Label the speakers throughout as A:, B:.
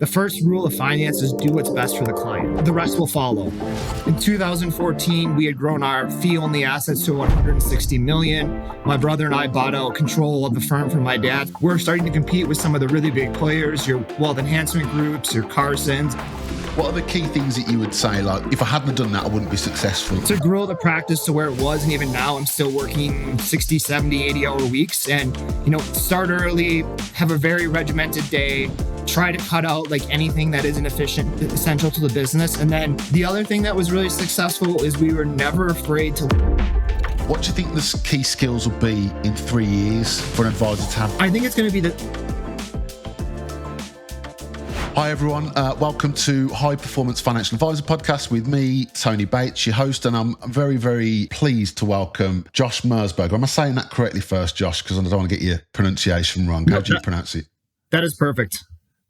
A: The first rule of finance is do what's best for the client. The rest will follow. In 2014, we had grown our fee-only assets to 160 million. My brother and I bought out control of the firm from my dad. We're starting to compete with some of the really big players, your wealth enhancement groups, your Carsons.
B: What are the key things that you would say, like, if I hadn't done that, I wouldn't be successful?
A: To grow the practice to where it was, and even now I'm still working 60, 70, 80-hour weeks. And, start early, have a very regimented day, try to cut out like anything that isn't essential to the business. And then the other thing that was really successful is we were never afraid to.
B: What do you think the key skills will be in 3 years for an advisor to have?
A: I think it's going to be
B: Hi everyone, welcome to High Performance Financial Advisor Podcast with me, Tony Bates, your host, and I'm very, very pleased to welcome Josh Mersberger. Am I saying that correctly first, Josh? Because I don't want to get your pronunciation wrong. How do you pronounce it?
A: That is perfect.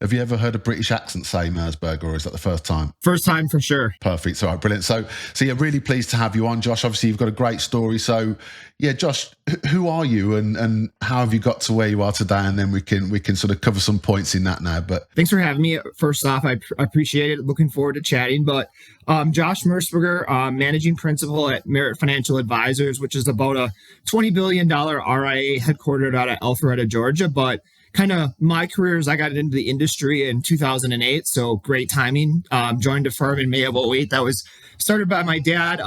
B: Have you ever heard a British accent say Mersberger, or is that the first time?
A: First time for sure.
B: Perfect. All right, brilliant. So yeah, really pleased to have you on, Josh. Obviously, you've got a great story. So yeah, Josh, who are you and how have you got to where you are today? And then we can sort of cover some points in that now. But
A: thanks for having me. First off, I appreciate it. Looking forward to chatting. But Josh Mersberger, managing principal at Merit Financial Advisors, which is about a $20 billion RIA headquartered out of Alpharetta, Georgia. But kind of my career is I got into the industry in 2008. So great timing. Joined a firm in May of 2008 that was started by my dad.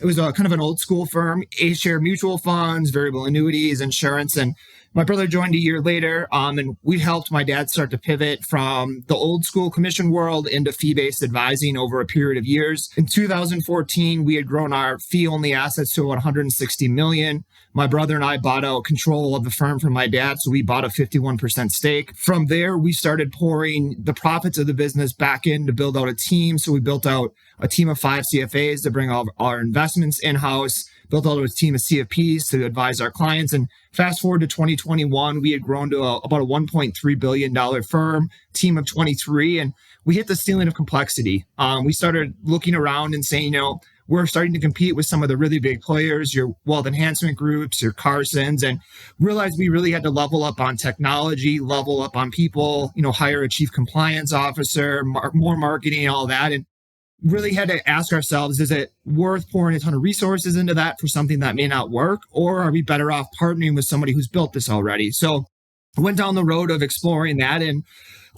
A: It was a kind of an old school firm, A-share mutual funds, variable annuities, insurance. And my brother joined a year later. And we helped my dad start to pivot from the old school commission world into fee-based advising over a period of years. In 2014, we had grown our fee-only assets to 160 million. My brother and I bought out control of the firm from my dad, so we bought a 51% stake. From there, we started pouring the profits of the business back in to build out a team. So we built out a team of 5 CFAs to bring all of our investments in-house, built out a team of CFPs to advise our clients. And fast forward to 2021, we had grown to about a $1.3 billion firm, team of 23, and we hit the ceiling of complexity. We started looking around and saying, we're starting to compete with some of the really big players, your wealth enhancement groups, your Carsons, and realized we really had to level up on technology, level up on people, hire a chief compliance officer, more marketing, all that. And really had to ask ourselves, is it worth pouring a ton of resources into that for something that may not work? Or are we better off partnering with somebody who's built this already? So I went down the road of exploring that. And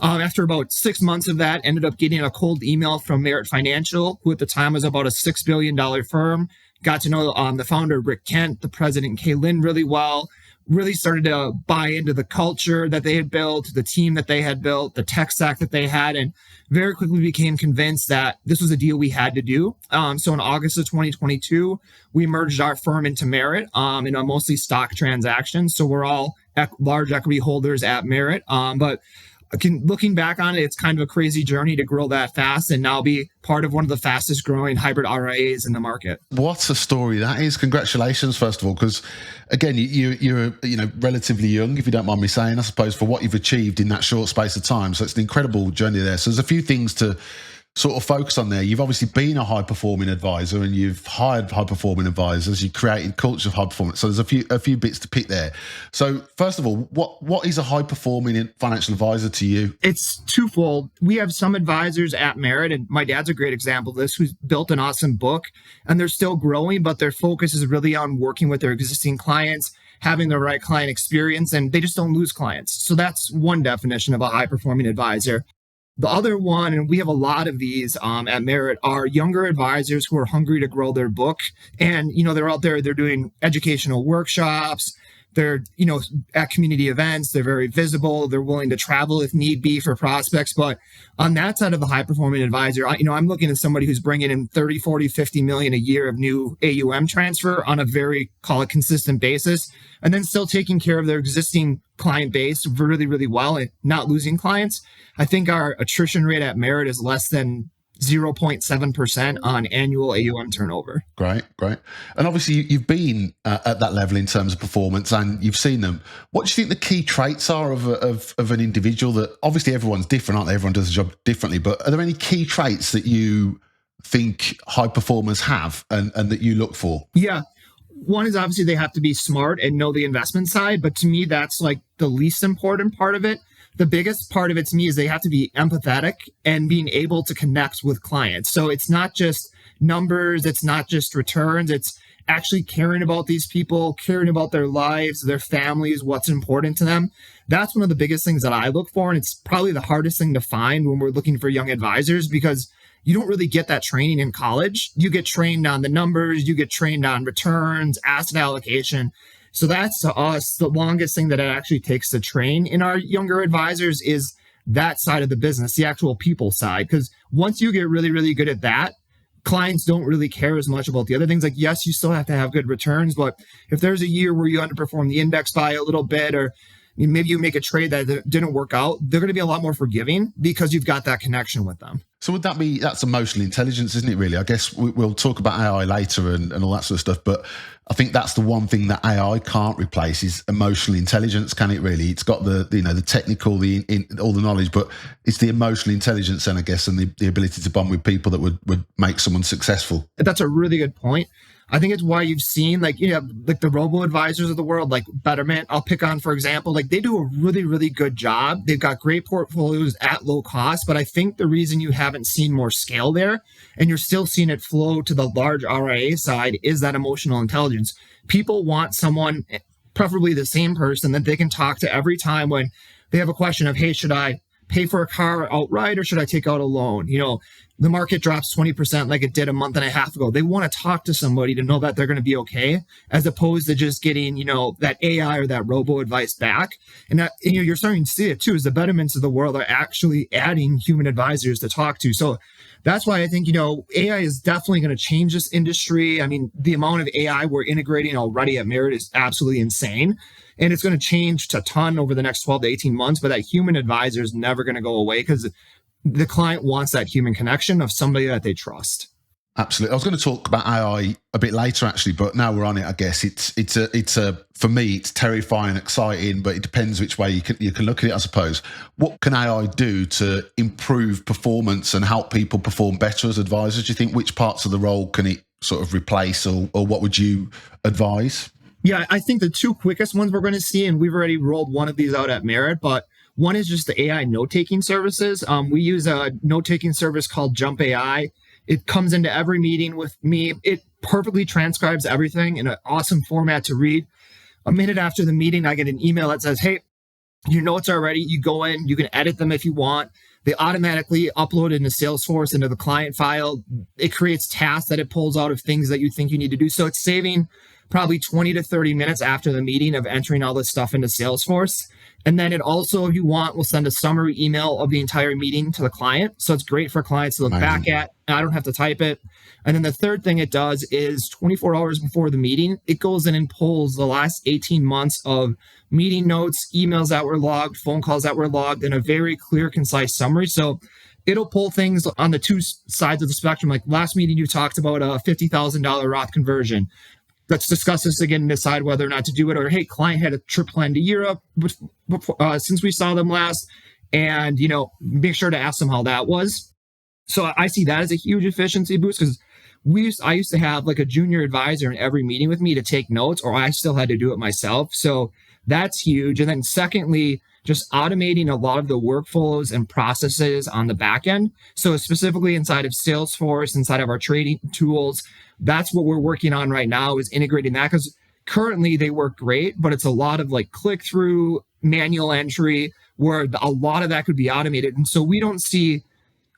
A: after about 6 months of that, ended up getting a cold email from Merit Financial, who at the time was about a $6 billion firm. Got to know the founder, Rick Kent, the president, Kay Lynn, really well. Really started to buy into the culture that they had built, the team that they had built, the tech stack that they had, and very quickly became convinced that this was a deal we had to do. So in August of 2022, we merged our firm into Merit in a mostly stock transaction. So we're all large equity holders at Merit. But looking back on it, it's kind of a crazy journey to grow that fast and now be part of one of the fastest growing hybrid RIAs in the market.
B: What a story that is. Congratulations, first of all, because again, you're relatively young, if you don't mind me saying, I suppose, for what you've achieved in that short space of time. So it's an incredible journey there. So there's a few things to sort of focus on there. You've obviously been a high-performing advisor and you've hired high-performing advisors. You created culture of high performance. So there's a few bits to pick there. So first of all, what is a high-performing financial advisor to you?
A: It's twofold. We have some advisors at Merit, and my dad's a great example of this, who's built an awesome book, and they're still growing, but their focus is really on working with their existing clients, having the right client experience, and they just don't lose clients. So that's one definition of a high-performing advisor. The other one, and we have a lot of these at Merit, are younger advisors who are hungry to grow their book. And, they're out there, they're doing educational workshops. They're, at community events, they're very visible. They're willing to travel if need be for prospects. But on that side of the high performing advisor, I'm looking at somebody who's bringing in 30, 40, 50 million a year of new AUM transfer on a very, call it, consistent basis, and then still taking care of their existing client base really, really well and not losing clients. I think our attrition rate at Merit is less than 0.7% on annual AUM turnover.
B: Great. And obviously you've been at that level in terms of performance and you've seen them. What do you think the key traits are of an individual? That obviously everyone's different, aren't they? Everyone does the job differently, but are there any key traits that you think high performers have and that you look for?
A: Yeah. One is obviously they have to be smart and know the investment side, but to me, that's like the least important part of it. the biggest part of it to me is they have to be empathetic and being able to connect with clients. So it's not just numbers, it's not just returns, it's actually caring about these people, caring about their lives, their families, what's important to them. That's one of the biggest things that I look for. And it's probably the hardest thing to find when we're looking for young advisors, because you don't really get that training in college. You get trained on the numbers, you get trained on returns, asset allocation. So that's, to us, the longest thing that it actually takes to train in our younger advisors is that side of the business, the actual people side. Because once you get really, really good at that, clients don't really care as much about the other things. Like, yes, you still have to have good returns, but if there's a year where you underperform the index by a little bit, or maybe you make a trade that didn't work out, they're going to be a lot more forgiving because you've got that connection with them.
B: So would that be, that's emotional intelligence, isn't it, really? I guess we'll talk about AI later and all that sort of stuff, but I think that's the one thing that AI can't replace is emotional intelligence, can it really? It's got the technical, all the knowledge, but it's the emotional intelligence, and I guess, and the ability to bond with people that would make someone successful.
A: That's a really good point. I think it's why you've seen, like the robo advisors of the world, like Betterment, I'll pick on, for example, like they do a really, really good job. They've got great portfolios at low cost, but I think the reason you haven't seen more scale there and you're still seeing it flow to the large RIA side is that emotional intelligence. People want someone, preferably the same person, that they can talk to every time when they have a question of, hey, should I pay for a car outright or should I take out a loan? The market drops 20% like it did a month and a half ago. They want to talk to somebody to know that they're going to be okay, as opposed to just getting, that AI or that robo advice back. And that, you're starting to see it too, as the Betterments of the world are actually adding human advisors to talk to. So that's why I think, AI is definitely going to change this industry. I mean, the amount of AI we're integrating already at Merit is absolutely insane. And it's going to change a ton over the next 12 to 18 months, but that human advisor is never going to go away because the client wants that human connection of somebody that they trust.
B: Absolutely. I was going to talk about AI a bit later, actually, but now we're on it. I guess it's a for me, it's terrifying, exciting, but it depends which way you can look at it, I suppose. What can AI do to improve performance and help people perform better as advisors? Do you think which parts of the role can it sort of replace, or what would you advise?
A: Yeah, I think the two quickest ones we're going to see, and we've already rolled one of these out at Merit, but one is just the AI note-taking services. We use a note-taking service called Jump AI. It comes into every meeting with me. It perfectly transcribes everything in an awesome format to read. A minute after the meeting, I get an email that says, hey, your notes are ready. You go in, you can edit them if you want. They automatically upload into Salesforce into the client file. It creates tasks that it pulls out of things that you think you need to do. So it's saving probably 20 to 30 minutes after the meeting of entering all this stuff into Salesforce. And then it also, if you want, will send a summary email of the entire meeting to the client. So it's great for clients to look back at, and I don't have to type it. And then the third thing it does is 24 hours before the meeting, it goes in and pulls the last 18 months of meeting notes, emails that were logged, phone calls that were logged in a very clear, concise summary. So it'll pull things on the two sides of the spectrum. Like last meeting, you talked about a $50,000 Roth conversion. Let's discuss this again and decide whether or not to do it. Or, hey, client had a trip planned to Europe since we saw them last, and, make sure to ask them how that was. So I see that as a huge efficiency boost, because I used to have like a junior advisor in every meeting with me to take notes, or I still had to do it myself. So that's huge. And then secondly, just automating a lot of the workflows and processes on the back end. So specifically inside of Salesforce, inside of our trading tools, that's what we're working on right now, is integrating that, because currently they work great, but it's a lot of like click through, manual entry, where a lot of that could be automated. And so we don't see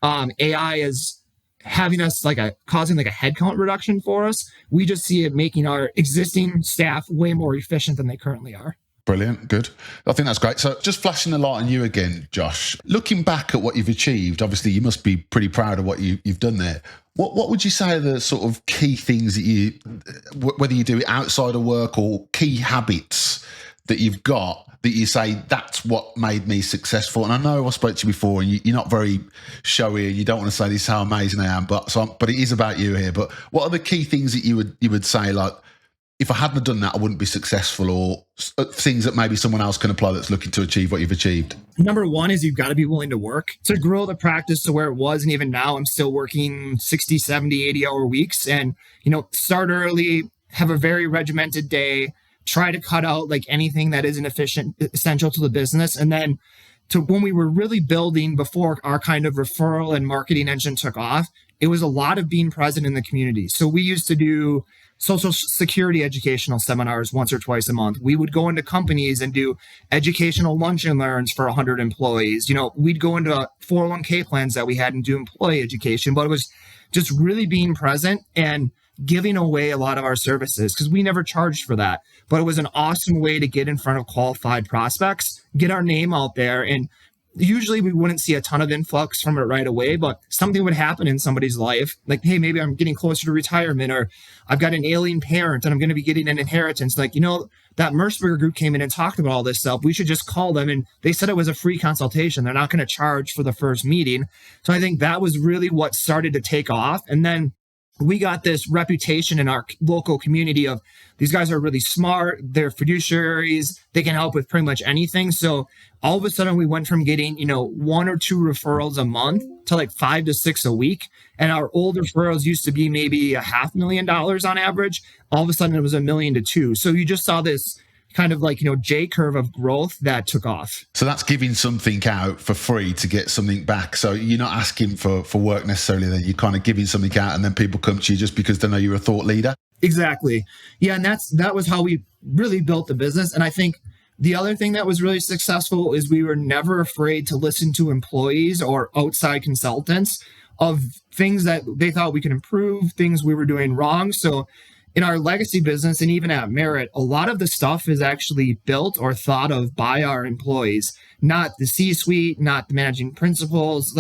A: AI as having us causing like a headcount reduction for us. We just see it making our existing staff way more efficient than they currently are.
B: Brilliant. Good. I think that's great. So just flashing the light on you again, Josh, looking back at what you've achieved, obviously you must be pretty proud of what you've done there. What would you say are the sort of key things that whether you do it outside of work, or key habits that you've got that you say, that's what made me successful? And I know I spoke to you before, and you're not very showy, and you don't want to say this is how amazing I am, but it is about you here. But what are the key things that you would say, like, if I hadn't done that, I wouldn't be successful, or things that maybe someone else can apply that's looking to achieve what you've achieved?
A: Number one is you've got to be willing to work to grow the practice to where it was. And even now I'm still working 60, 70, 80 hour weeks, and, start early, have a very regimented day, try to cut out like anything that isn't essential to the business. And then to when we were really building before our kind of referral and marketing engine took off, it was a lot of being present in the community. So we used to do social security educational seminars once or twice a month. We would go into companies and do educational lunch and learns for 100 employees. We'd go into 401k plans that we had and do employee education, but it was just really being present and giving away a lot of our services because we never charged for that. But it was an awesome way to get in front of qualified prospects, get our name out there. And usually we wouldn't see a ton of influx from it right away, but something would happen in somebody's life. Like, hey, maybe I'm getting closer to retirement, or I've got an ailing parent and I'm going to be getting an inheritance. Like, that Mersberger group came in and talked about all this stuff. We should just call them. And they said it was a free consultation. They're not going to charge for the first meeting. So I think that was really what started to take off. And then we got this reputation in our local community of these guys are really smart. They're fiduciaries. They can help with pretty much anything. So all of a sudden we went from getting, 1 or 2 referrals a month to like 5 to 6 a week. And our old referrals used to be maybe $500,000 on average. All of a sudden it was $1 million to $2 million. So you just saw this kind of like, J curve of growth that took off.
B: So that's giving something out for free to get something back. So you're not asking for work necessarily, then you're kind of giving something out and then people come to you just because they know you're a thought leader.
A: Exactly. Yeah. And that was how we really built the business. And I think the other thing that was really successful is we were never afraid to listen to employees or outside consultants of things that they thought we could improve, things we were doing wrong. So in our legacy business and even at Merit, a lot of the stuff is actually built or thought of by our employees, not the C-suite, not the managing principals.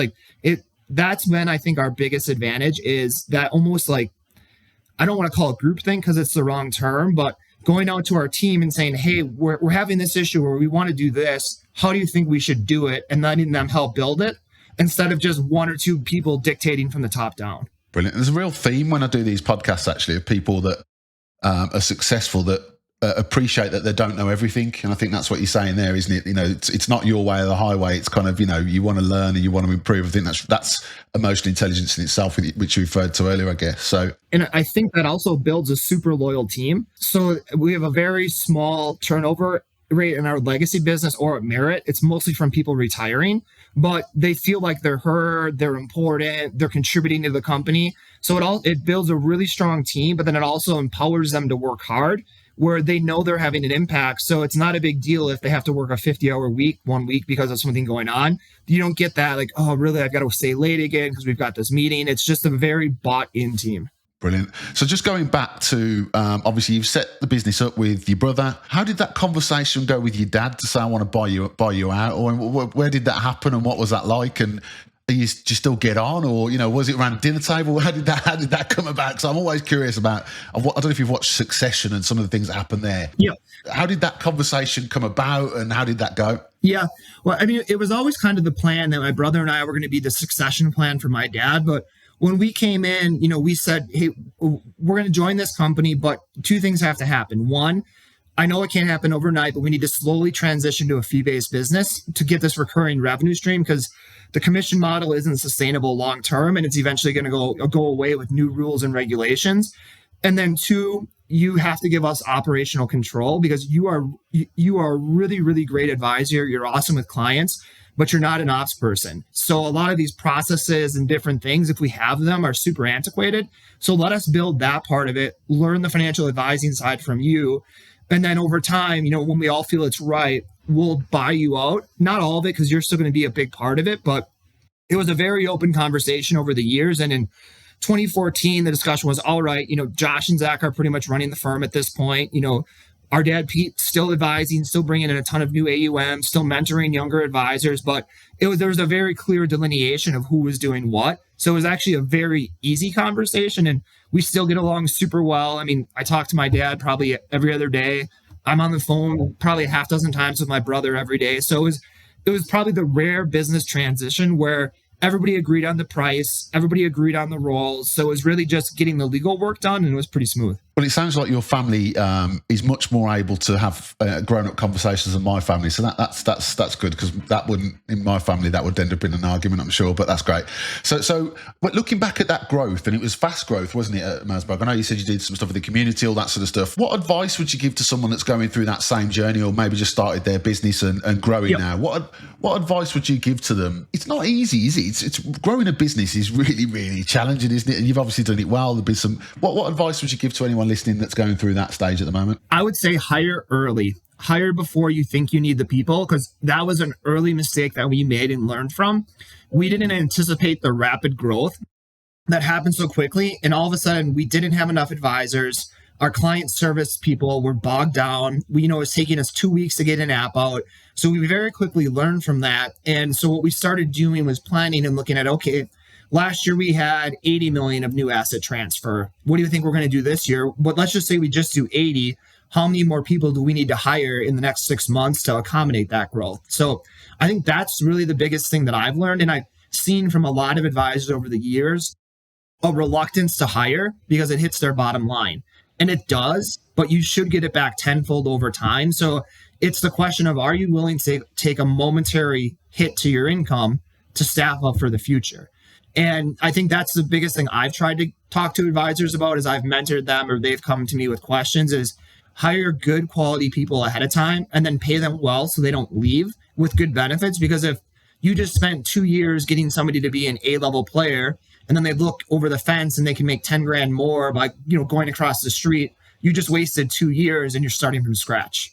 A: That's when I think our biggest advantage is that almost like, I don't want to call it groupthink because it's the wrong term, but going out to our team and saying, hey, we're having this issue where we want to do this. How do you think we should do it? And letting them help build it instead of just 1 or 2 people dictating from the top down.
B: Brilliant. There's a real theme when I do these podcasts, actually, of people that are successful that appreciate that they don't know everything. And I think that's what you're saying there, isn't it? It's not your way or the highway. It's kind of, you want to learn and you want to improve. I think that's emotional intelligence in itself, which you referred to earlier, I guess. So,
A: and I think that also builds a super loyal team. So we have a very small turnover rate in our legacy business or at Merit. It's mostly from people retiring, but they feel like they're heard, they're important, they're contributing to the company. So it builds a really strong team, but then it also empowers them to work hard where they know they're having an impact. So it's not a big deal if they have to work a 50-hour week one week because of something going on. You don't get that like, oh, really, I've got to stay late again because we've got this meeting. It's just a very bought-in team.
B: Brilliant. So just going back to, obviously you've set the business up with your brother. How did that conversation go with your dad to say, I want to buy you out? Or where did that happen and what was that like? And do you still get on, or was it around a dinner table? How did that come about? Because I'm always curious about. I don't know if you've watched Succession and some of the things that happen there.
A: Yeah.
B: How did that conversation come about, and how did that go?
A: Yeah. Well, I mean, it was always kind of the plan that my brother and I were going to be the succession plan for my dad. But when we came in, we said, hey, we're going to join this company, but 2 things have to happen. One, I know it can't happen overnight, but we need to slowly transition to a fee-based business to get this recurring revenue stream because the commission model isn't sustainable long-term and it's eventually going to go away with new rules and regulations. And then 2, you have to give us operational control because you are a really, really great advisor. You're awesome with clients, but you're not an ops person. So a lot of these processes and different things, if we have them, are super antiquated. So let us build that part of it, learn the financial advising side from you. And then over time, when we all feel it's right, we'll buy you out. Not all of it, because you're still going to be a big part of it. But it was a very open conversation over the years. And in 2014, the discussion was, all right, Josh and Zach are pretty much running the firm at this point. Our dad, Pete, still advising, still bringing in a ton of new AUM, still mentoring younger advisors. But there was a very clear delineation of who was doing what. So it was actually a very easy conversation. And we still get along super well. I mean, I talk to my dad probably every other day. I'm on the phone probably a half dozen times with my brother every day. So it was probably the rare business transition where everybody agreed on the price, everybody agreed on the roles. So it was really just getting the legal work done, and it was pretty smooth.
B: Well, it sounds like your family is much more able to have grown-up conversations than my family, so that's good, because that wouldn't, in my family, that would end up in an argument, I'm sure. But that's great. So, but looking back at that growth, and it was fast growth, wasn't it, at Mersberger? I know you said you did some stuff with the community, all that sort of stuff. What advice would you give to someone that's going through that same journey, or maybe just started their business and growing now? What advice would you give to them? It's not easy, is it? It's growing a business is really, really challenging, isn't it? And you've obviously done it well. There'd be some. What advice would you give to anyone listening that's going through that stage at the moment?
A: I would say hire early. Hire before you think you need the people, because that was an early mistake that we made and learned from. We didn't anticipate the rapid growth that happened so quickly. And all of a sudden, we didn't have enough advisors. Our client service people were bogged down. It was taking us 2 weeks to get an app out. So we very quickly learned from that. And so what we started doing was planning and looking at, okay, last year we had 80 million of new asset transfer. What do you think we're going to do this year? But let's just say we just do 80. How many more people do we need to hire in the next 6 months to accommodate that growth? So I think that's really the biggest thing that I've learned. And I've seen from a lot of advisors over the years, a reluctance to hire because it hits their bottom line. And it does, but you should get it back tenfold over time. So it's the question of, are you willing to take a momentary hit to your income to staff up for the future? And I think that's the biggest thing I've tried to talk to advisors about as I've mentored them, or they've come to me with questions, is hire good quality people ahead of time and then pay them well so they don't leave, with good benefits. Because if you just spent 2 years getting somebody to be an A-level player, and then they look over the fence and they can make 10 grand more by going across the street, you just wasted 2 years and you're starting from scratch.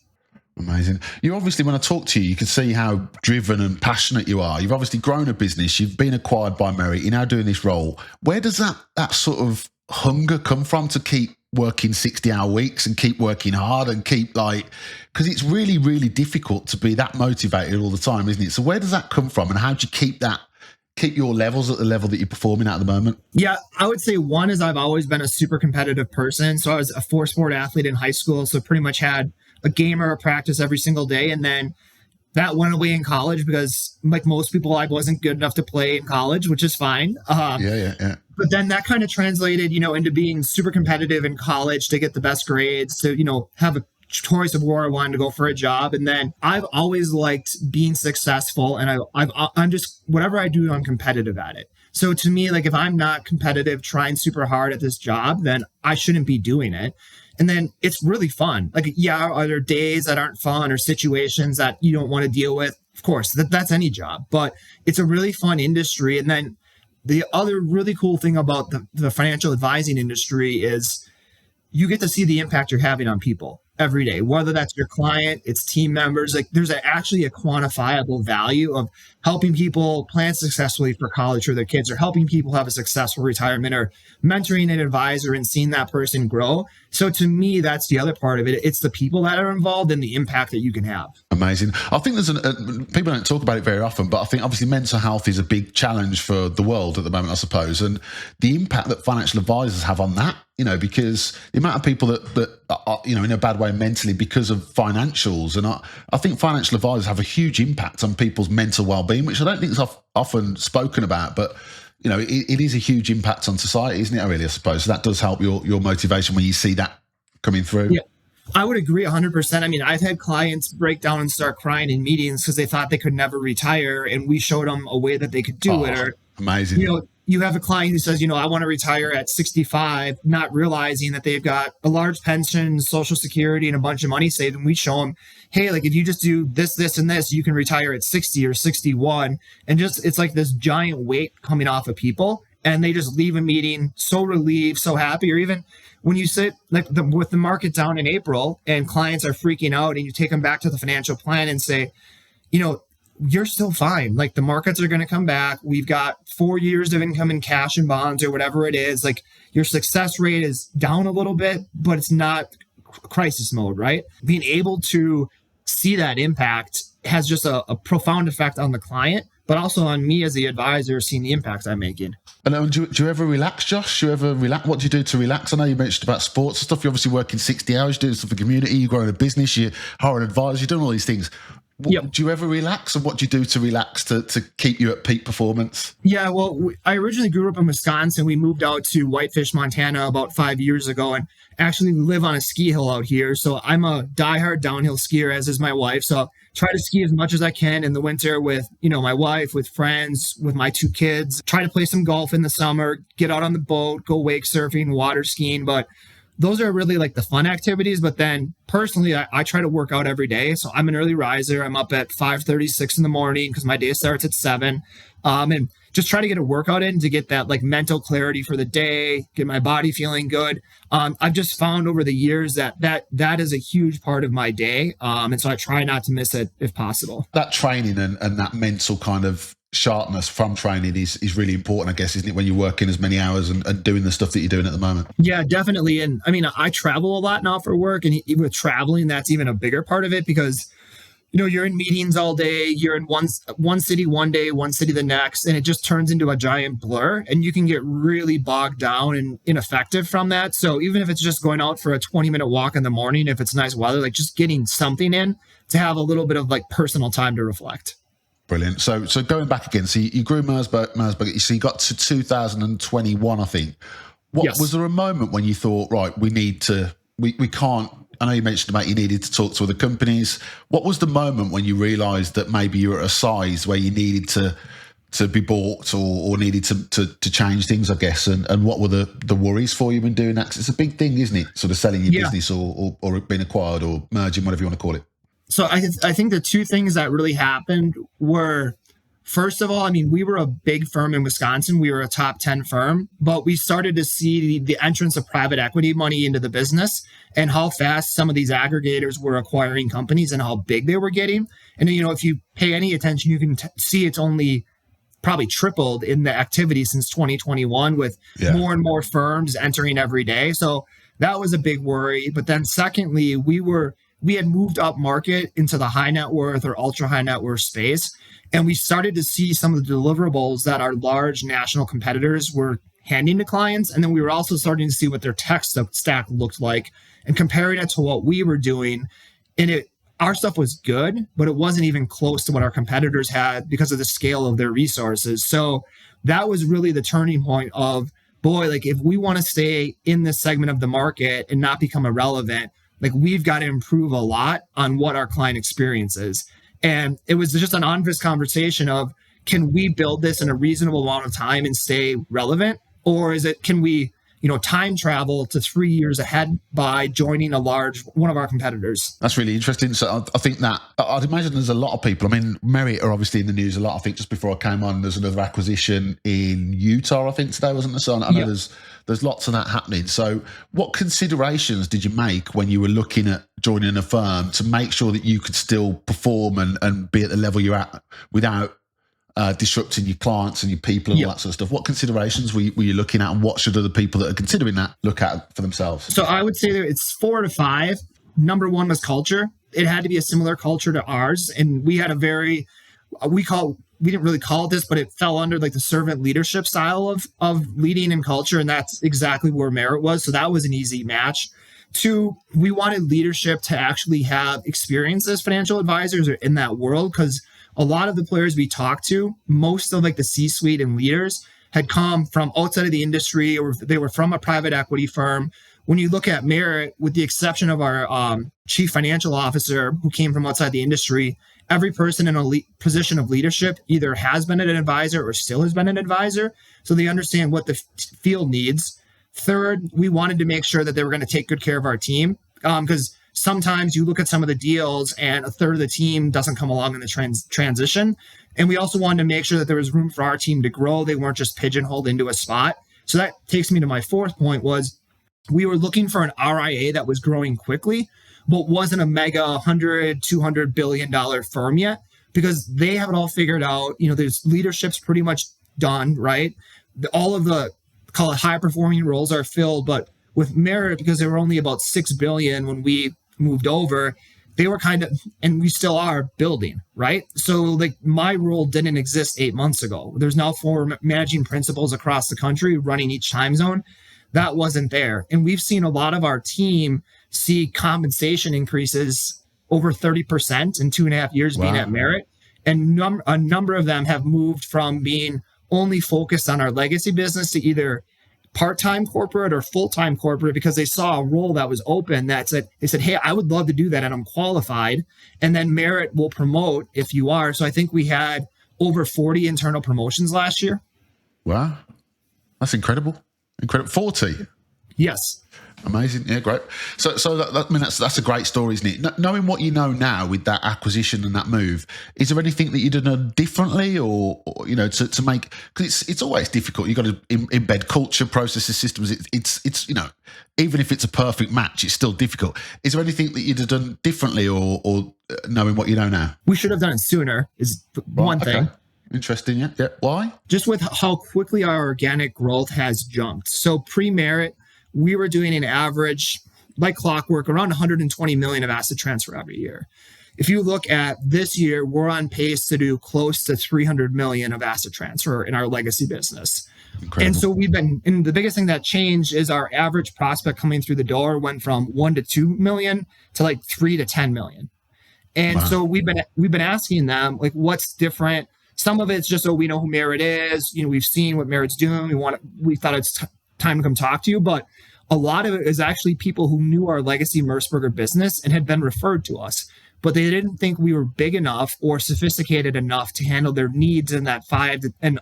B: Amazing. You obviously, when I talk to you, you can see how driven and passionate you are. You've obviously grown a business. You've been acquired by Merit. You're now doing this role. Where does that sort of hunger come from to keep working 60-hour weeks and keep working hard and keep because it's really, really difficult to be that motivated all the time, isn't it? So where does that come from, and how do you keep your levels at the level that you're performing at the moment?
A: Yeah, I would say one is I've always been a super competitive person. So I was a 4-sport athlete in high school. So pretty much had a game or a practice every single day. And then that went away in college because, like most people, I wasn't good enough to play in college, which is fine.
B: Yeah.
A: But then that kind of translated, into being super competitive in college to get the best grades, to, have a choice of where I wanted to go for a job. And then I've always liked being successful, and I'm just, whatever I do, I'm competitive at it. So to me, if I'm not competitive, trying super hard at this job, then I shouldn't be doing it. And then it's really fun. Are there days that aren't fun or situations that you don't want to deal with? Of course, that's any job, but it's a really fun industry. And then the other really cool thing about the financial advising industry is you get to see the impact you're having on people every day, whether that's your client, it's team members. There's actually a quantifiable value of helping people plan successfully for college for their kids, or helping people have a successful retirement, or mentoring an advisor and seeing that person grow. So to me, that's the other part of it. It's the people that are involved and the impact that you can have.
B: Amazing. I think there's people don't talk about it very often, but I think obviously mental health is a big challenge for the world at the moment, I suppose, and the impact that financial advisors have on that, because the amount of people that are, in a bad way mentally because of financials. And I think financial advisors have a huge impact on people's mental well-being, which I don't think is often spoken about, but it is a huge impact on society, isn't it? Really, I suppose. So that does help your motivation when you see that coming through.
A: Yeah, I would agree 100%. I mean, I've had clients break down and start crying in meetings because they thought they could never retire, and we showed them a way that they could do it. Or
B: amazing.
A: You have a client who says, I want to retire at 65, not realizing that they've got a large pension, Social Security, and a bunch of money saved. And we show them, hey, if you just do this, this, and this, you can retire at 60 or 61. And it's like this giant weight coming off of people. And they just leave a meeting so relieved, so happy. Or even when you sit with the market down in April and clients are freaking out, and you take them back to the financial plan and say, you're still fine. The markets are going to come back. We've got 4 years of income in cash and bonds or whatever it is. Your success rate is down a little bit, but it's not crisis mode, right? Being able to see that impact has just a profound effect on the client, but also on me as the advisor, seeing the impact I'm making.
B: And do you ever relax, Josh? Do you ever relax? What do you do to relax? I know you mentioned about sports and stuff. You're obviously working 60 hours, you're doing stuff for the community, you're growing a business, you're hiring advisors, you're doing all these things.
A: Yep.
B: Do you ever relax, and what do you do to relax to keep you at peak performance?
A: Yeah, well, I originally grew up in Wisconsin. We moved out to Whitefish, Montana about 5 years ago and actually live on a ski hill out here. So I'm a diehard downhill skier, as is my wife. So try to ski as much as I can in the winter with, my wife, with friends, with my two kids. Try to play some golf in the summer, get out on the boat, go wake surfing, water skiing. But those are really like the fun activities. But then personally, I try to work out every day. So I'm an early riser. I'm up at 5:36 in the morning because my day starts at 7. And just try to get a workout in to get that like mental clarity for the day, get my body feeling good. I've just found over the years that is a huge part of my day. And so I try not to miss it if possible.
B: That training and that mental kind of sharpness from training is really important, I guess, isn't it, when you're working as many hours and doing the stuff that you're doing at the moment?
A: Yeah, definitely. And I mean, I travel a lot now for work, and even with traveling, that's even a bigger part of it because you're in meetings all day, you're in one city one day, one city the next, and it just turns into a giant blur, and you can get really bogged down and ineffective from that. So even if it's just going out for a 20-minute walk in the morning, if it's nice weather, like just getting something in to have a little bit of like personal time to reflect.
B: Brilliant. So going back again, so you grew Mersberger, so you got to 2021, I think.
A: Yes.
B: Was there a moment when you thought, right, we can't, I know you mentioned about you needed to talk to other companies. What was the moment when you realised that maybe you were at a size where you needed to be bought or needed to change things, I guess? And what were the worries for you in doing that? 'Cause it's a big thing, isn't it? Sort of selling your business or being acquired or merging, whatever you want to call it.
A: So I think the two things that really happened were, first of all, I mean, we were a big firm in Wisconsin. We were a top 10 firm, but we started to see the entrance of private equity money into the business and how fast some of these aggregators were acquiring companies and how big they were getting. And, if you pay any attention, you can see it's only probably tripled in the activity since 2021 with more and more firms entering every day. So that was a big worry. But then secondly, we had moved up market into the high net worth or ultra high net worth space. And we started to see some of the deliverables that our large national competitors were handing to clients. And then we were also starting to see what their tech stack looked like and comparing it to what we were doing. And our stuff was good, but it wasn't even close to what our competitors had because of the scale of their resources. So that was really the turning point of, boy, like if we want to stay in this segment of the market and not become irrelevant, like we've got to improve a lot on what our client experience is. And it was just an honest conversation of, can we build this in a reasonable amount of time and stay relevant? Or can we, time travel to 3 years ahead by joining one of our competitors?
B: That's really interesting. So I think that, I'd imagine there's a lot of people. I mean, Merit are obviously in the news a lot. I think just before I came on, there's another acquisition in Utah, I think today, wasn't there? So I know there's lots of that happening. So what considerations did you make when you were looking at joining a firm to make sure that you could still perform and be at the level you're at without disrupting your clients and your people and all that sort of stuff? What considerations were you looking at, and what should other people that are considering that look at for themselves?
A: So I would say that it's 4 to 5. Number one was culture. It had to be a similar culture to ours. And we had we didn't really call it this, but it fell under like the servant leadership style of leading and culture. And that's exactly where Merit was. So that was an easy match. 2, we wanted leadership to actually have experience as financial advisors or in that world, because a lot of the players we talked to, most of like the C-suite and leaders had come from outside of the industry, or they were from a private equity firm. When you look at Merit, with the exception of our chief financial officer who came from outside the industry, every person in a position of leadership either has been an advisor or still has been an advisor. So they understand what the field needs. Third, we wanted to make sure that they were going to take good care of our team, because sometimes you look at some of the deals and a third of the team doesn't come along in the transition. And we also wanted to make sure that there was room for our team to grow. They weren't just pigeonholed into a spot. So that takes me to my fourth point was, we were looking for an RIA that was growing quickly, but wasn't a mega $100, $200 billion firm yet, because they have it all figured out. There's leadership's pretty much done, right? All of the, call it high performing roles are filled, but with Merit, because they were only about $6 billion when we moved over, they were kind of, and we still are, building, right? So like my role didn't exist 8 months ago. There's now 4 managing principals across the country running each time zone. That wasn't there. And we've seen a lot of our team see compensation increases over 30% in 2.5 years being at Merit. And a number of them have moved from being only focused on our legacy business to either part-time corporate or full-time corporate, because they saw a role that was open that said, hey, I would love to do that and I'm qualified. And then Merit will promote if you are. So I think we had over 40 internal promotions last year.
B: Wow. That's incredible. 40.
A: Yes.
B: Amazing. Yeah, great. So I mean, that's a great story, isn't it? Knowing what you know now with that acquisition and that move, is there anything that you'd have done differently, or to make? Because it's always difficult. You've got to embed culture, processes, systems. It's even if it's a perfect match, it's still difficult. Is there anything that you'd have done differently, or knowing what you know now?
A: We should have done it sooner. Is one thing.
B: Okay. Interesting. Yeah. Why?
A: Just with how quickly our organic growth has jumped. So pre-Merit, we were doing an average, like clockwork, around 120 million of asset transfer every year. If you look at this year, we're on pace to do close to 300 million of asset transfer in our legacy business. Incredible. And so and the biggest thing that changed is our average prospect coming through the door went from 1 to 2 million to like 3 to 10 million. And so we've been asking them, like, what's different? Some of it's just, we know who Merit is. We've seen what Merit's doing. We thought it's time to come talk to you. But a lot of it is actually people who knew our legacy Mersberger business and had been referred to us, but they didn't think we were big enough or sophisticated enough to handle their needs in that 5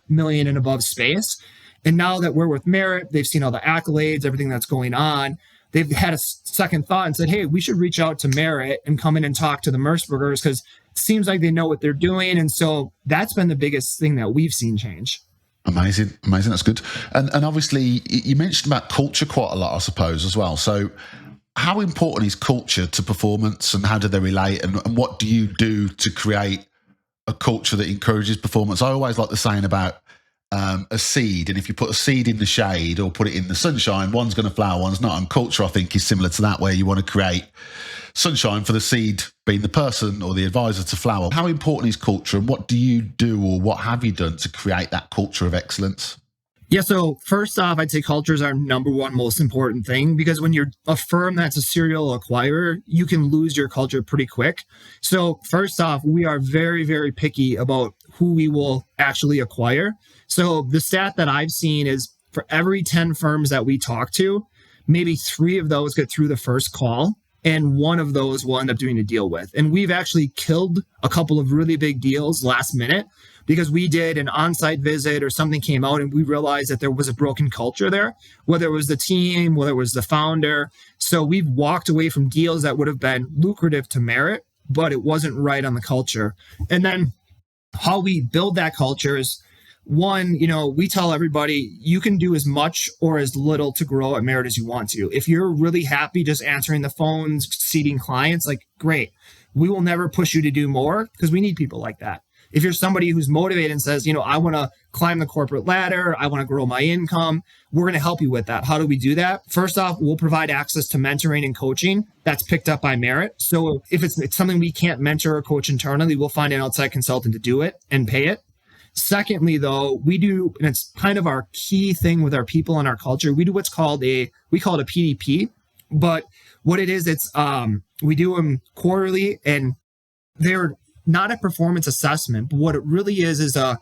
A: million and above space. And now that we're with Merit, they've seen all the accolades, everything that's going on. They've had a second thought and said, hey, we should reach out to Merit and come in and talk to the Mersbergers, because it seems like they know what they're doing. And so that's been the biggest thing that we've seen change. Amazing.
B: That's good. And obviously you mentioned about culture quite a lot, I suppose, as well. So how important is culture to performance, and how do they relate, and what do you do to create a culture that encourages performance? I always like the saying about a seed, and if you put a seed in the shade or put it in the sunshine, one's going to flower, one's not. And culture, I think, is similar to that, where you want to create sunshine for the seed being the person or the advisor to flower. How important is culture, and what do you do, or what have you done to create that culture of excellence?
A: Yeah, so first off, I'd say culture is our number one most important thing, because when you're a firm that's a serial acquirer, you can lose your culture pretty quick. So first off, we are very, very picky about who we will actually acquire. So the stat that I've seen is for every 10 firms that we talk to, maybe 3 of those get through the first call, and 1 of those we'll end up doing a deal with. And we've actually killed a couple of really big deals last minute, because we did an on-site visit or something came out and we realized that there was a broken culture there, whether it was the team, whether it was the founder. So we've walked away from deals that would have been lucrative to Merit, but it wasn't right on the culture. And then how we build that culture is, one, we tell everybody you can do as much or as little to grow at Merit as you want to. If you're really happy just answering the phones, seating clients, like, great. We will never push you to do more, because we need people like that. If you're somebody who's motivated and says, I want to climb the corporate ladder, I want to grow my income, we're going to help you with that. How do we do that? First off, we'll provide access to mentoring and coaching that's picked up by Merit. So if it's something we can't mentor or coach internally, we'll find an outside consultant to do it and pay it. Secondly, though, we do, and it's kind of our key thing with our people and our culture, we do what's called we call it a PDP. But what it is, it's we do them quarterly, and they're not a performance assessment, but what it really is a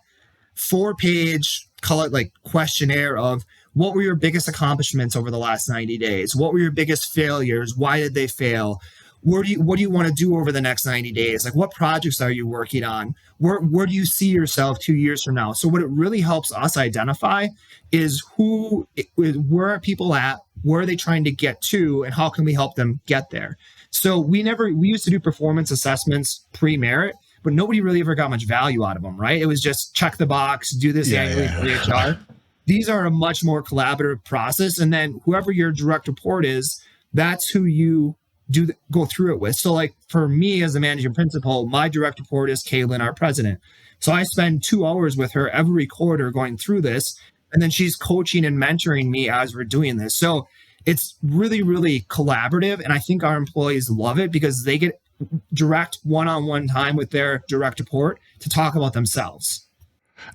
A: 4-page, call it like questionnaire of what were your biggest accomplishments over the last 90 days? What were your biggest failures? Why did they fail? What do you want to do over the next 90 days? Like, what projects are you working on? Where do you see yourself 2 years from now? So what it really helps us identify is where are people at? Where are they trying to get to? And how can we help them get there? So we used to do performance assessments pre-Merit, but nobody really ever got much value out of them, right? It was just check the box, do this annually for HR. These are a much more collaborative process. And then whoever your direct report is, that's who you go through it with. So like for me as a managing principal, my direct report is Kaylin, our president. So I spend 2 hours with her every quarter going through this. And then she's coaching and mentoring me as we're doing this. So it's really, really collaborative. And I think our employees love it because they get direct one-on-one time with their direct report to talk about themselves.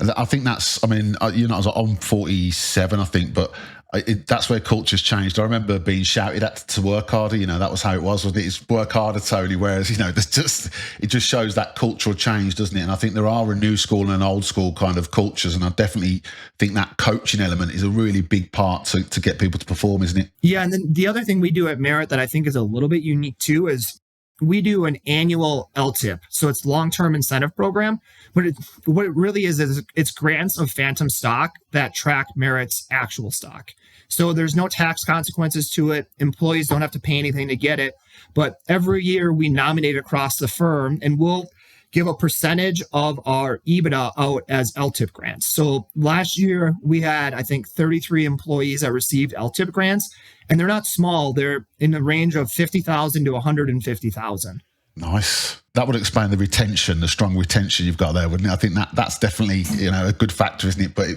B: I think that's, I'm 47, I think, but That's where culture's changed. I remember being shouted at to work harder. That was how it was, wasn't it? It's work harder, Tony. Whereas, it just shows that cultural change, doesn't it? And I think there are a new school and an old school kind of cultures. And I definitely think that coaching element is a really big part to get people to perform, isn't it?
A: Yeah. And then the other thing we do at Merit that I think is a little bit unique too is we do an annual LTIP. So it's long-term incentive program, but what it really is it's grants of phantom stock that track Merit's actual stock. So there's no tax consequences to it. Employees don't have to pay anything to get it. But every year we nominate across the firm and we'll give a percentage of our EBITDA out as LTIP grants. So last year we had, I think, 33 employees that received LTIP grants, and they're not small. They're in the range of 50,000 to 150,000.
B: Nice. That would explain the retention, the strong retention you've got there, wouldn't it? I think that's definitely, a good factor, isn't it? But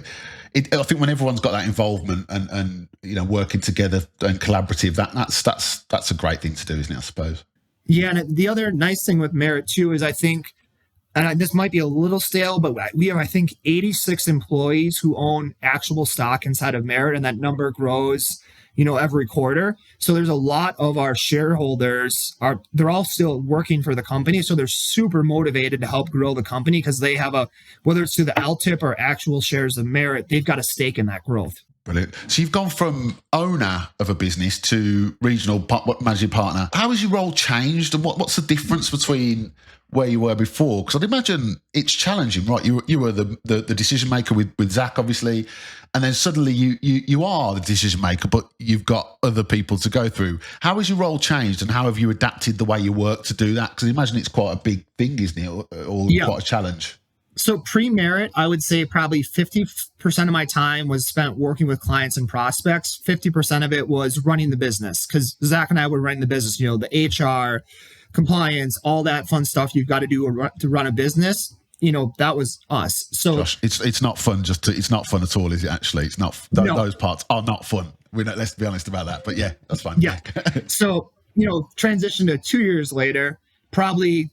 B: I think when everyone's got that involvement and working together and collaborative, that's a great thing to do, isn't it? I suppose.
A: Yeah, and the other nice thing with Merit too is I think, and this might be a little stale, but we have, I think, 86 employees who own actual stock inside of Merit, and that number grows, every quarter. So there's a lot of our shareholders they're all still working for the company. So they're super motivated to help grow the company because they have whether it's through the LTIP or actual shares of Merit, they've got a stake in that growth.
B: Brilliant. So you've gone from owner of a business to regional managing partner. How has your role changed, and what's the difference between where you were before? Because I'd imagine it's challenging, right? You were the decision maker with Zach, obviously, and then suddenly you are the decision maker, but you've got other people to go through. How has your role changed, and how have you adapted the way you work to do that? Because I imagine it's quite a big thing, isn't it, or quite a challenge?
A: So pre-Merit, I would say probably 50% of my time was spent working with clients and prospects. 50% of it was running the business because Zach and I were running the business, the HR, compliance, all that fun stuff you've got to do to run a business. That was us. So
B: Josh, it's not fun. It's not fun at all, is it? Actually, it's not. Those parts are not fun. Let's be honest about that. But yeah, that's fine.
A: Yeah. So transition to 2 years later, probably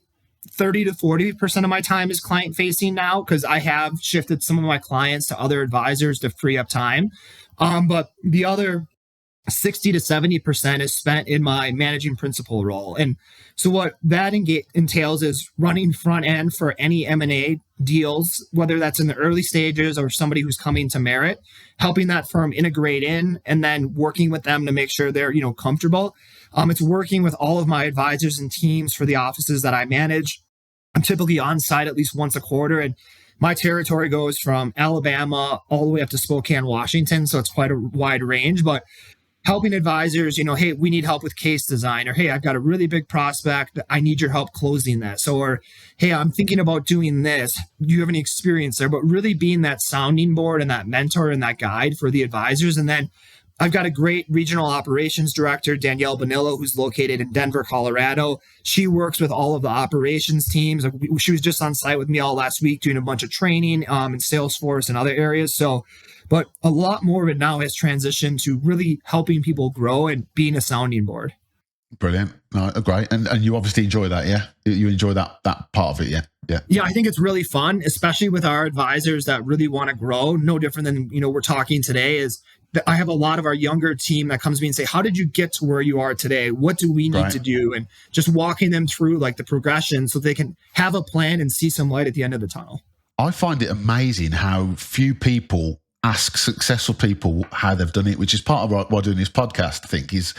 A: 30 to 40% of my time is client facing now because I have shifted some of my clients to other advisors to free up time. But the other 60 to 70% is spent in my managing principal role. And so what that entails is running front end for any M&A deals, whether that's in the early stages or somebody who's coming to Merit, helping that firm integrate in and then working with them to make sure they're, comfortable. It's working with all of my advisors and teams for the offices that I manage. I'm typically on site at least once a quarter, and my territory goes from Alabama all the way up to Spokane, Washington. So it's quite a wide range, but helping advisors, hey, we need help with case design, or hey, I've got a really big prospect. I need your help closing that. So, or hey, I'm thinking about doing this. Do you have any experience there? But really being that sounding board and that mentor and that guide for the advisors. And then I've got a great regional operations director, Danielle Bonillo, who's located in Denver, Colorado. She works with all of the operations teams. She was just on site with me all last week doing a bunch of training in Salesforce and other areas. So, but a lot more of it now has transitioned to really helping people grow and being a sounding board.
B: Brilliant. No, great. And you obviously enjoy that, yeah? You enjoy that part of it, yeah?
A: Yeah, I think it's really fun, especially with our advisors that really want to grow. No different than, we're talking today is that I have a lot of our younger team that comes to me and say, how did you get to where you are today? What do we need to do? And just walking them through like the progression so they can have a plan and see some light at the end of the tunnel.
B: I find it amazing how few people ask successful people how they've done it, which is part of why doing this podcast, I think, is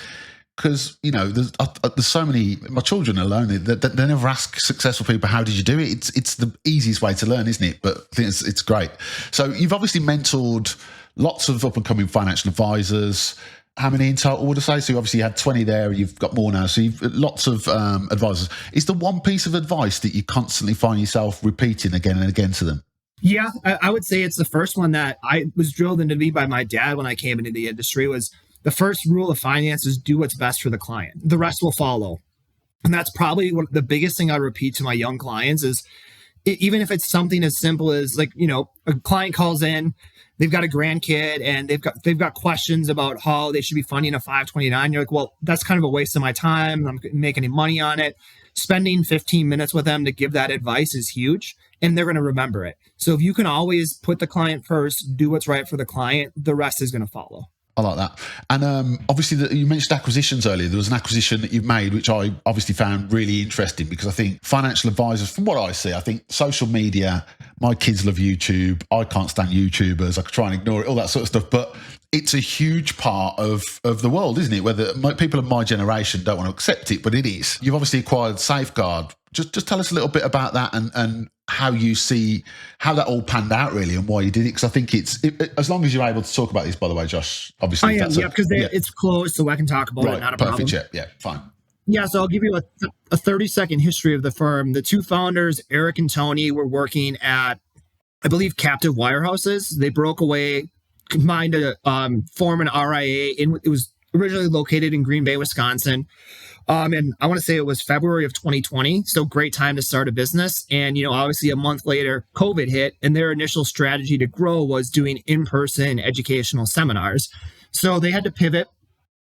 B: because, there's so many, my children alone, they never ask successful people, how did you do it? It's the easiest way to learn, isn't it? But I think it's great. So you've obviously mentored lots of up-and-coming financial advisors. How many in total would I say? So you obviously had 20 there, you've got more now. So you've lots of advisors. Is there one piece of advice that you constantly find yourself repeating again and again to them?
A: Yeah, I would say it's the first one that I was drilled into me by my dad when I came into the industry was the first rule of finance is do what's best for the client. The rest will follow. And that's probably the biggest thing I repeat to my young clients is even if it's something as simple as like, a client calls in, they've got a grandkid and they've got questions about how they should be funding a 529. You're like, well, that's kind of a waste of my time. I'm not making any money on it. Spending 15 minutes with them to give that advice is huge and they're going to remember it. So if you can always put the client first, do what's right for the client, the rest is going to follow.
B: I like that. And obviously, you mentioned acquisitions earlier. There was an acquisition that you've made, which I obviously found really interesting, because I think financial advisors, from what I see, I think social media, my kids love YouTube. I can't stand YouTubers. I could try and ignore it, all that sort of stuff. But it's a huge part of the world, isn't it? Whether people of my generation don't want to accept it, but it is. You've obviously acquired Safeguard. Just tell us a little bit about that, and how you see how that all panned out, really, and why you did it. Because I think as long as you're able to talk about this, by the way, Josh, obviously.
A: I am, because it's closed, so I can talk about it, not a problem.
B: Perfect, yeah, fine.
A: Yeah, so I'll give you a 30-second history of the firm. The two founders, Eric and Tony, were working at, I believe, captive wirehouses. They broke away, combined to form an RIA. It was originally located in Green Bay, Wisconsin. And I want to say it was February of 2020. So great time to start a business. And, obviously a month later, COVID hit, and their initial strategy to grow was doing in-person educational seminars. So they had to pivot.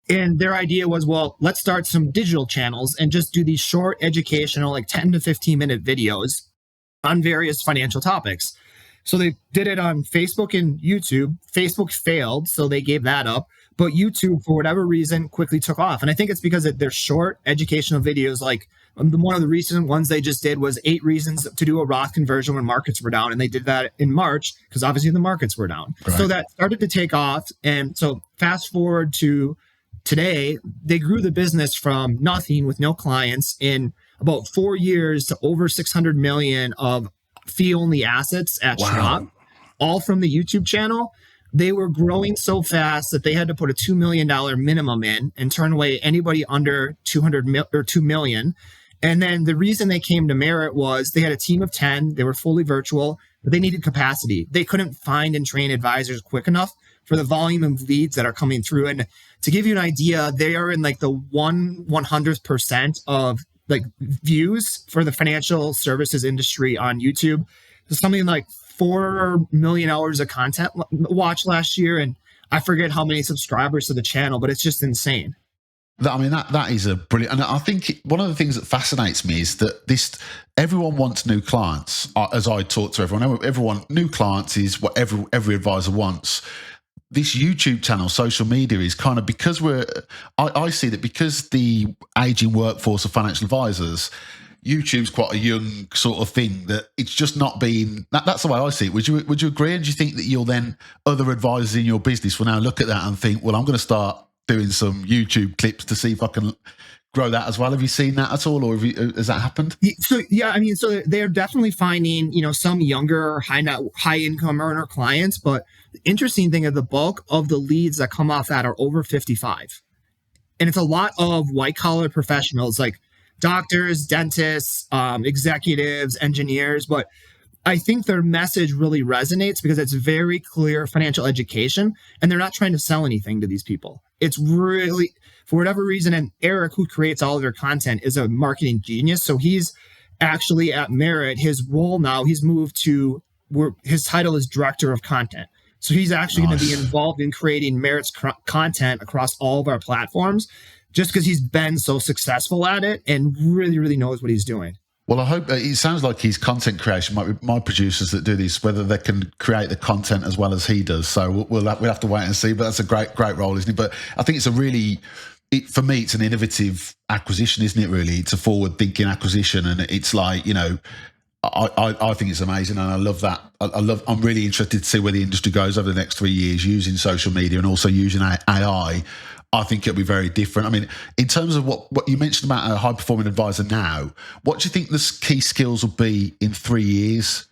A: And their idea was, well, let's start some digital channels and just do these short educational, like 10 to 15 minute videos on various financial topics. So they did it on Facebook and YouTube. Facebook failed, so they gave that up. But YouTube, for whatever reason, quickly took off. And I think it's because they're short educational videos. Like one of the recent ones they just did was 8 reasons to do a Roth conversion when markets were down. And they did that in March because obviously the markets were down. Right. So that started to take off. And so fast forward to today, they grew the business from nothing with no clients in about 4 years to over 600 million of fee-only assets at Schwab, all from the YouTube channel. They were growing so fast that they had to put a $2 million minimum in and turn away anybody under 2 million. And then the reason they came to Merit was they had a team of 10. They were fully virtual, but they needed capacity. They couldn't find and train advisors quick enough for the volume of leads that are coming through. And to give you an idea, they are in like the 1/100% of like views for the financial services industry on YouTube. Something like 4 million hours of content watched last year. And I forget how many subscribers to the channel, but it's just insane.
B: I mean, that is a brilliant, and I think one of the things that fascinates me is that everyone wants new clients. As I talk to everyone, new clients is what every advisor wants. This YouTube channel, social media, is kind of because I see that because the aging workforce of financial advisors, YouTube's quite a young sort of thing, that it's just not been, that's the way I see it. Would you agree? And do you think that other advisors in your business will now look at that and think, well, I'm going to start doing some YouTube clips to see if I can grow that as well? Have you seen that at all, or has that happened?
A: So yeah, I mean, so they're definitely finding, some younger high income earner clients, but the interesting thing is the bulk of the leads that come off that are over 55. And it's a lot of white collar professionals like doctors, dentists, executives, engineers. But I think their message really resonates because it's very clear financial education, and they're not trying to sell anything to these people. It's really, for whatever reason, and Eric, who creates all of their content, is a marketing genius. So he's actually at Merit. His role now, he's moved to his title is director of content. So he's actually going to be involved in creating Merit's content across all of our platforms, just because he's been so successful at it and really, really knows what he's doing.
B: Well, I hope it sounds like his content creation might be my producers that do this, whether they can create the content as well as he does. So we'll have to wait and see. But that's a great role, isn't it? But I think it's for me, it's an innovative acquisition, isn't it? Really, it's a forward-thinking acquisition, and it's like, I think it's amazing, and I love that. I'm really interested to see where the industry goes over the next 3 years using social media and also using AI. I think it'll be very different. I mean, in terms of what you mentioned about a high-performing advisor now, what do you think the key skills will be in 3 years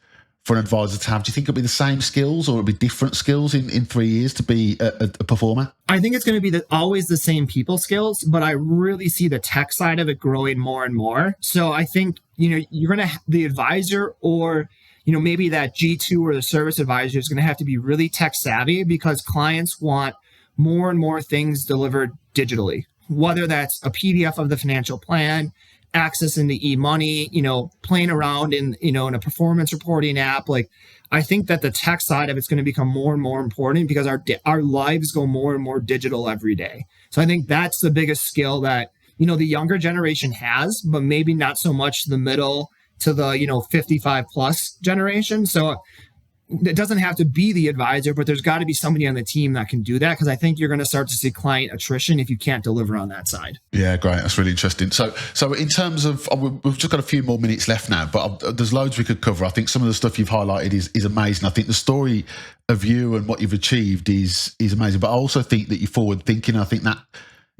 B: for an advisor to have? Do you think it'll be the same skills, or it'll be different skills in 3 years to be a performer?
A: I think it's going to be always the same people skills, but I really see the tech side of it growing more and more. So I think, you're going to, the advisor or, maybe that G2 or the service advisor is going to have to be really tech savvy, because clients want more and more things delivered digitally, whether that's a PDF of the financial plan, access into e-money, playing around in a performance reporting app. Like, I think that the tech side of it's going to become more and more important because our lives go more and more digital every day. So I think that's the biggest skill that, the younger generation has, but maybe not so much the middle to the, 55 plus generation. So it doesn't have to be the advisor, but there's got to be somebody on the team that can do that, because I think you're going to start to see client attrition if you can't deliver on that side.
B: Yeah, great. That's really interesting. So in terms of, we've just got a few more minutes left now, but there's loads we could cover. I think some of the stuff you've highlighted is amazing. I think the story of you and what you've achieved is amazing, but I also think that you're forward thinking. I think that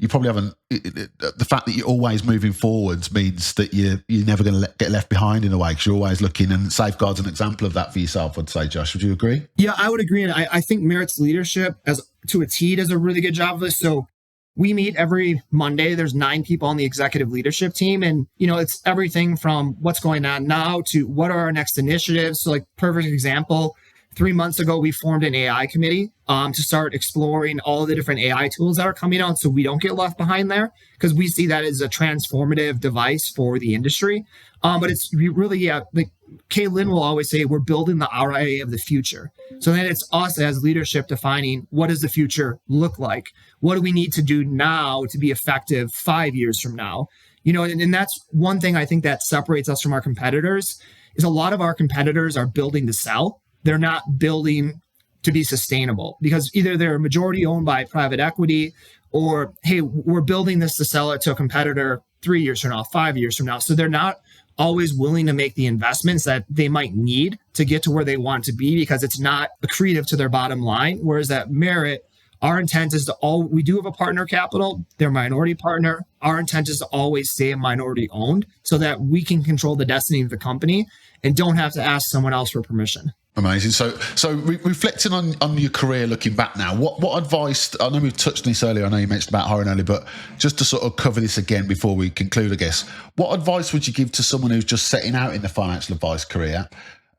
B: you probably haven't, the fact that you're always moving forwards means that you're never going to get left behind in a way, because you're always looking, and Safeguard's an example of that for yourself, I'd say. Josh, would you agree?
A: Yeah, I would agree. And I think Merit's leadership as to a T does a really good job of this. So we meet every Monday. There's 9 people on the executive leadership team. And, it's everything from what's going on now to what are our next initiatives. So, like, perfect example, 3 months ago, we formed an AI committee to start exploring all the different AI tools that are coming out, so we don't get left behind there, because we see that as a transformative device for the industry. But it's really, like Kaylin will always say, we're building the RIA of the future. So then it's us as leadership defining, what does the future look like? What do we need to do now to be effective 5 years from now? And that's one thing I think that separates us from our competitors, is a lot of our competitors are building to sell. They're not building to be sustainable, because either they're majority owned by private equity, or, hey, we're building this to sell it to a competitor 3 years from now, 5 years from now. So they're not always willing to make the investments that they might need to get to where they want to be, because it's not accretive to their bottom line. Whereas at Merit, our intent is we do have a partner capital, they're a minority partner. Our intent is to always stay minority owned, so that we can control the destiny of the company and don't have to ask someone else for permission.
B: Amazing. So reflecting on your career, looking back now, what advice, I know we've touched on this earlier, I know you mentioned about hiring early, but just to sort of cover this again before we conclude, I guess, what advice would you give to someone who's just setting out in the financial advice career?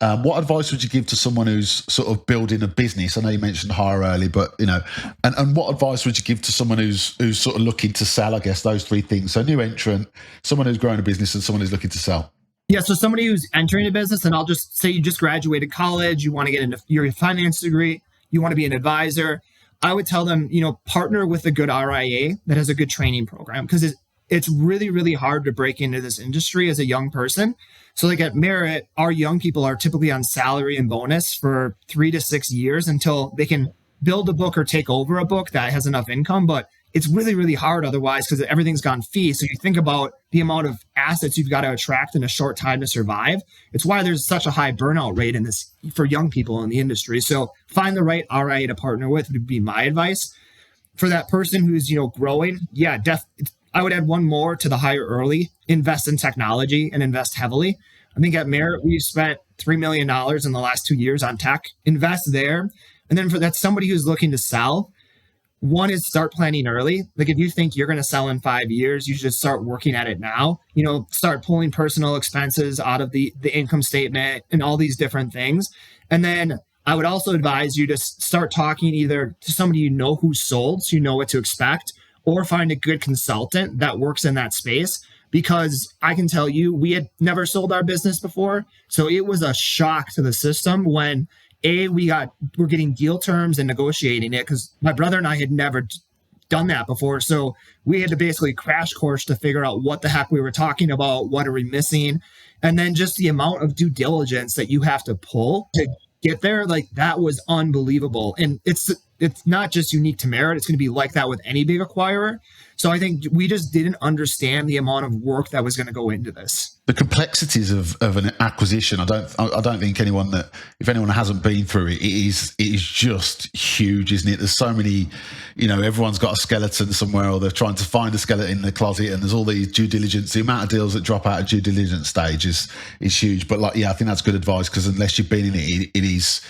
B: What advice would you give to someone who's sort of building a business? I know you mentioned hire early, but, and what advice would you give to someone who's sort of looking to sell, I guess, those 3 things? So new entrant, someone who's growing a business, and someone who's looking to sell.
A: Yeah, so somebody who's entering a business, and I'll just say you just graduated college, you want to get into your finance degree, you want to be an advisor, I would tell them, partner with a good RIA that has a good training program, because it's really, really hard to break into this industry as a young person. So like at Merit, our young people are typically on salary and bonus for 3 to 6 years until they can build a book or take over a book that has enough income. But it's really, really hard otherwise, because everything's gone fee. So you think about the amount of assets you've got to attract in a short time to survive. It's why there's such a high burnout rate in this for young people in the industry. So find the right RIA to partner with would be my advice. For that person who's, growing, I would add one more to the hire early, invest in technology and invest heavily. I think at Merit, we've spent $3 million in the last 2 years on tech. Invest there. And then for that, somebody who's looking to sell, one is start planning early. Like if you think you're going to sell in 5 years, you should start working at it now. Start pulling personal expenses out of the income statement and all these different things. And then I would also advise you to start talking either to somebody who's sold, so you know what to expect, or find a good consultant that works in that space. Because I can tell you, we had never sold our business before. So it was a shock to the system when we're getting deal terms and negotiating it, because my brother and I had never done that before. So we had to basically crash course to figure out what the heck we were talking about, what are we missing, and then just the amount of due diligence that you have to pull to get there, like that was unbelievable. And it's not just unique to Merit, it's going to be like that with any big acquirer. So I think we just didn't understand the amount of work that was going to go into this.
B: The complexities of an acquisition, I don't think if anyone hasn't been through it, it is just huge, isn't it? There's so many, everyone's got a skeleton somewhere, or they're trying to find a skeleton in the closet, and there's all these due diligence. The amount of deals that drop out of due diligence stage is huge. But I think that's good advice, because unless you've been in it,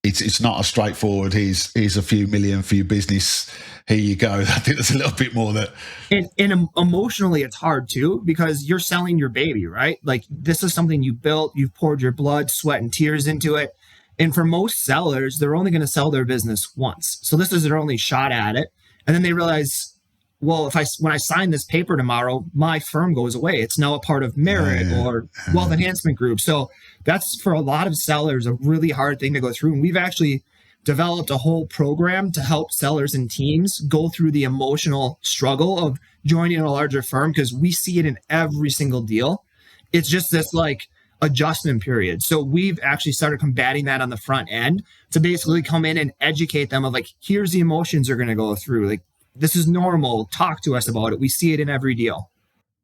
B: it's not a straightforward, here's a few million for your business, here you go. I think there's a little bit more that...
A: And emotionally, it's hard too, because you're selling your baby, right? Like this is something you built, you've poured your blood, sweat, and tears into it. And for most sellers, they're only going to sell their business once. So this is their only shot at it. And then they realize, well, when I sign this paper tomorrow, my firm goes away. It's now a part of Merit or Wealth Enhancement Group. So that's, for a lot of sellers, a really hard thing to go through. And we've actually developed a whole program to help sellers and teams go through the emotional struggle of joining a larger firm, because we see it in every single deal. It's just this like, adjustment period. So we've actually started combating that on the front end to basically come in and educate them of like, here's the emotions you're going to go through. Like, this is normal. Talk to us about it. We see it in every deal.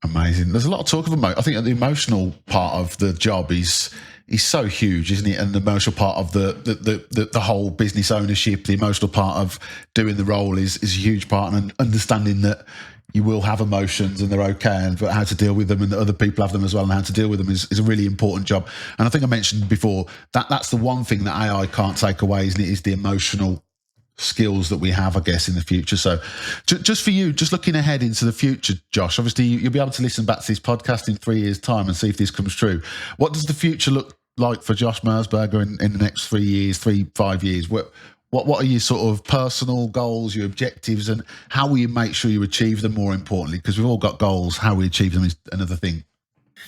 B: Amazing. There's a lot of talk of I think the emotional part of the job is so huge, isn't it? And the emotional part of the whole business ownership, the emotional part of doing the role is a huge part, and understanding that you will have emotions and they're okay, but how to deal with them, and that other people have them as well, and how to deal with them is a really important job. And I think I mentioned before that's the one thing that AI can't take away, isn't it? Is the emotional skills that we have, I guess, in the future. So just for you, just looking ahead into the future, Josh, obviously you'll be able to listen back to this podcast in 3 years' time and see if this comes true. What does the future look like for Josh Mersberger in the next 3 years, 5 years? What are your sort of personal goals, your objectives, and how will you make sure you achieve them, more importantly? Because we've all got goals. How we achieve them is another thing.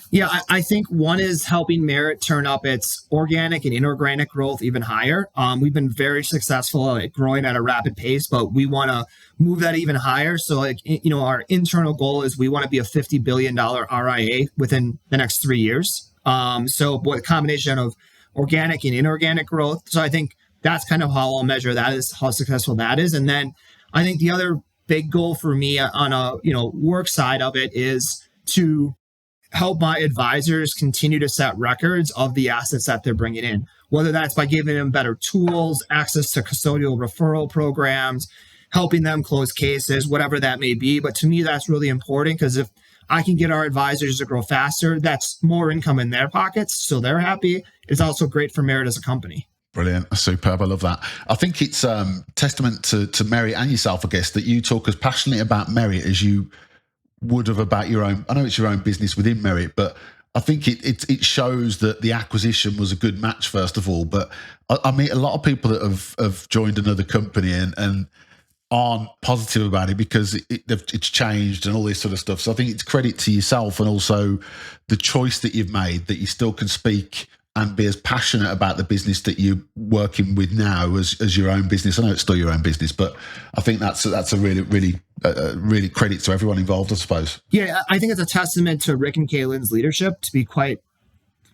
A: Yeah, I think one is helping Merit turn up its organic and inorganic growth even higher. We've been very successful at growing at a rapid pace, but we want to move that even higher. So, like, our internal goal is we want to be a $50 billion RIA within the next 3 years. So, a combination of organic and inorganic growth. So, I think that's kind of how I'll measure that, is how successful that is. And then I think the other big goal for me on a work side of it is to help my advisors continue to set records of the assets that they're bringing in, whether that's by giving them better tools, access to custodial referral programs, helping them close cases, whatever that may be. But to me, that's really important, because if I can get our advisors to grow faster, that's more income in their pockets, so they're happy. It's also great for Merit as a company.
B: Brilliant. Superb. I love that. I think it's testament to Merit and yourself, I guess, that you talk as passionately about Merit as you would have about your own. I know it's your own business within Merit, but I think it shows that the acquisition was a good match, first of all. But I meet a lot of people that have joined another company and aren't positive about it because it's changed and all this sort of stuff. So I think it's credit to yourself, and also the choice that you've made, that you still can speak and be as passionate about the business that you're working with now as your own business. I know it's still your own business, but I think that's a really credit to everyone involved, I suppose.
A: Yeah, I think it's a testament to Rick and Kaylin's leadership, to be quite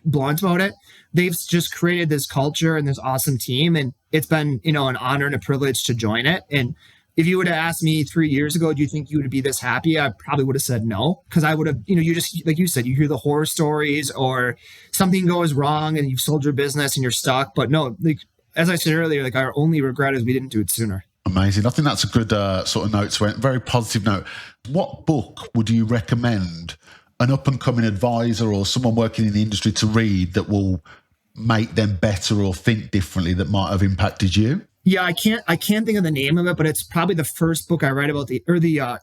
A: blunt about it. They've just created this culture and this awesome team, and it's been, an honor and a privilege to join it. And if you would have asked me 3 years ago, do you think you would be this happy? I probably would have said no, because I would have, you just, like you said, you hear the horror stories or something goes wrong and you've sold your business and you're stuck. But no, like, as I said earlier, like, our only regret is we didn't do it sooner.
B: Amazing. I think that's a good sort of note to end. Very positive note. What book would you recommend an up-and-coming advisor or someone working in the industry to read that will make them better or think differently, that might have impacted you?
A: Yeah, I can't think of the name of it, but it's probably the first book I read about the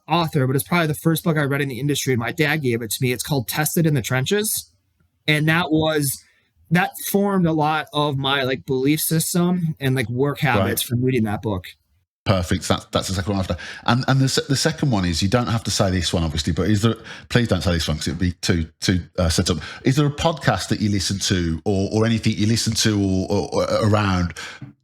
A: author, but it's probably the first book I read in the industry. And my dad gave it to me. It's called Tested in the Trenches. And that formed a lot of my belief system and work habits from reading that book.
B: Perfect. That's the second one after. And the second one is, you don't have to say this one, obviously, but please don't say this one because it would be too set up. Is there a podcast that you listen to or anything you listen to or around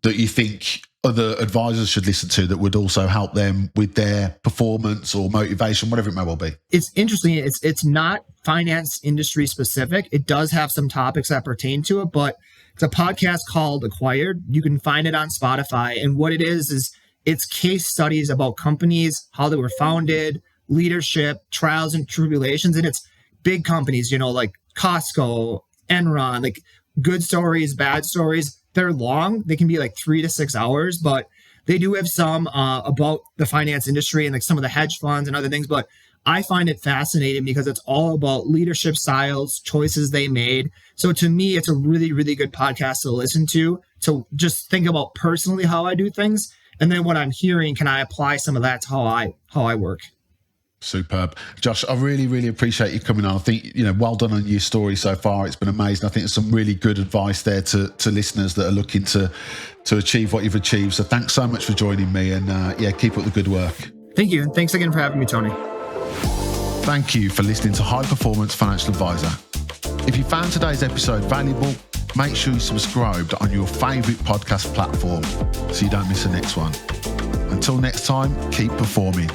B: that you think other advisors should listen to that would also help them with their performance or motivation, whatever it may well be? It's
A: interesting. It's not finance industry specific. It does have some topics that pertain to it, but it's a podcast called Acquired. You can find it on Spotify. And what it is it's case studies about companies, how they were founded, leadership, trials and tribulations. And it's big companies, like Costco, Enron, good stories, bad stories. They're long. They can be 3 to 6 hours, but they do have some about the finance industry and some of the hedge funds and other things. But I find it fascinating because it's all about leadership styles, choices they made. So to me, it's a really, really good podcast to listen to just think about personally how I do things. And then what I'm hearing, can I apply some of that to how I work?
B: Superb. Josh, I really, really appreciate you coming on. I think, well done on your story so far. It's been amazing. I think there's some really good advice there to listeners that are looking to achieve what you've achieved. So thanks so much for joining me, and keep up the good work.
A: Thank you. And thanks again for having me, Tony.
B: Thank you for listening to High Performance Financial Advisor. If you found today's episode valuable, make sure you subscribed on your favourite podcast platform so you don't miss the next one. Until next time, keep performing.